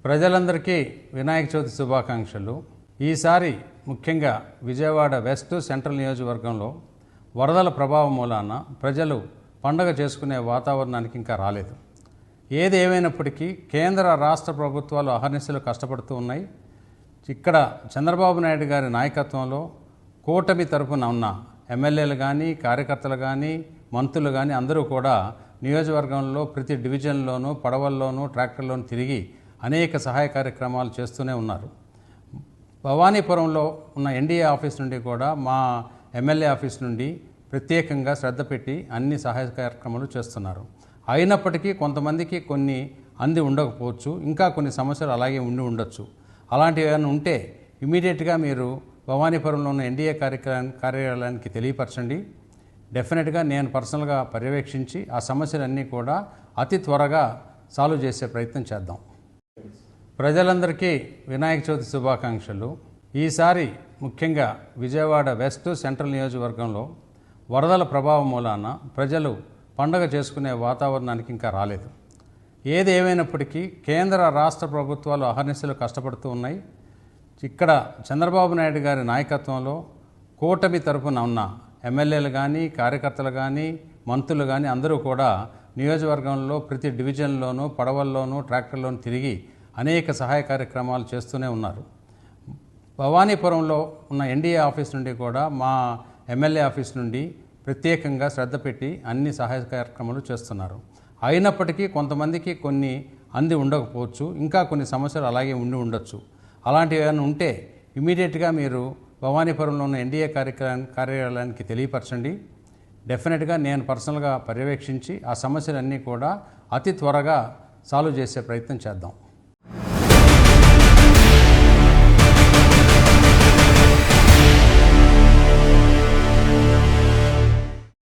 ప్రజలందరికీ వినాయక చవితి శుభాకాంక్షలు. ఈసారి ముఖ్యంగా విజయవాడ వెస్ట్ సెంట్రల్ నియోజకవర్గంలో వరదల ప్రభావం మూలాన ప్రజలు పండగ చేసుకునే వాతావరణానికి ఇంకా రాలేదు. ఏది ఏమైనప్పటికీ కేంద్ర రాష్ట్ర ప్రభుత్వాలు అహర్నిశలు కష్టపడుతూ ఉన్నాయి. ఇక్కడ చంద్రబాబు నాయుడు గారి నాయకత్వంలో కూటమి తరపున ఉన్న ఎమ్మెల్యేలు కానీ, కార్యకర్తలు కానీ, మంత్రులు కానీ అందరూ కూడా నియోజకవర్గంలో ప్రతి డివిజన్లోనూ, పడవల్లోనూ, ట్రాక్టర్లోనూ తిరిగి అనేక సహాయ కార్యక్రమాలు చేస్తూనే ఉన్నారు. భవానీపురంలో ఉన్న ఎన్డీఏ ఆఫీస్ నుండి కూడా మా ఎమ్మెల్యే ఆఫీస్ నుండి ప్రత్యేకంగా శ్రద్ధ పెట్టి అన్ని సహాయ కార్యక్రమాలు చేస్తున్నారు. అయినప్పటికీ కొంతమందికి కొన్ని అంది ఉండకపోవచ్చు, ఇంకా కొన్ని సమస్యలు అలాగే ఉండి ఉండొచ్చు. అలాంటివి ఏమైనా ఉంటే ఇమీడియట్గా మీరు భవానీపురంలో ఉన్న ఎన్డీఏ కార్యాలయానికి తెలియపరచండి. డెఫినెట్గా నేను పర్సనల్గా పర్యవేక్షించి ఆ సమస్యలన్నీ కూడా అతి త్వరగా సాల్వ్ చేసే ప్రయత్నం చేద్దాం. ప్రజలందరికీ వినాయక చవితి శుభాకాంక్షలు. ఈసారి ముఖ్యంగా విజయవాడ వెస్ట్ సెంట్రల్ నియోజకవర్గంలో వరదల ప్రభావం మూలాన ప్రజలు పండగ చేసుకునే వాతావరణానికి ఇంకా రాలేదు. ఏది ఏమైనప్పటికీ కేంద్ర రాష్ట్ర ప్రభుత్వాలు అహర్నిశలు కష్టపడుతూ ఉన్నాయి. ఇక్కడ చంద్రబాబు నాయుడు గారి నాయకత్వంలో కూటమి తరపున ఉన్న ఎమ్మెల్యేలు కానీ, కార్యకర్తలు కానీ, మంత్రులు కానీ అందరూ కూడా నియోజకవర్గంలో ప్రతి డివిజన్లోనూ, పడవల్లోనూ, ట్రాక్టర్లోనూ తిరిగి అనేక సహాయ కార్యక్రమాలు చేస్తూనే ఉన్నారు. భవానీపురంలో ఉన్న ఎన్డీఏ ఆఫీస్ నుండి కూడా మా ఎమ్మెల్యే ఆఫీస్ నుండి ప్రత్యేకంగా శ్రద్ధ పెట్టి అన్ని సహాయ కార్యక్రమాలు చేస్తున్నారు. అయినప్పటికీ కొంతమందికి కొన్ని అంది ఉండకపోవచ్చు, ఇంకా కొన్ని సమస్యలు అలాగే ఉండి ఉండొచ్చు. అలాంటివి ఏమైనా ఉంటే ఇమీడియట్గా మీరు భవానీపురంలో ఉన్న ఎన్డీఏ కార్యాలయానికి తెలియపరచండి. డెఫినెట్గా నేను పర్సనల్గా పర్యవేక్షించి ఆ సమస్యలన్నీ కూడా అతి త్వరగా సాల్వ్ చేసే ప్రయత్నం చేద్దాం.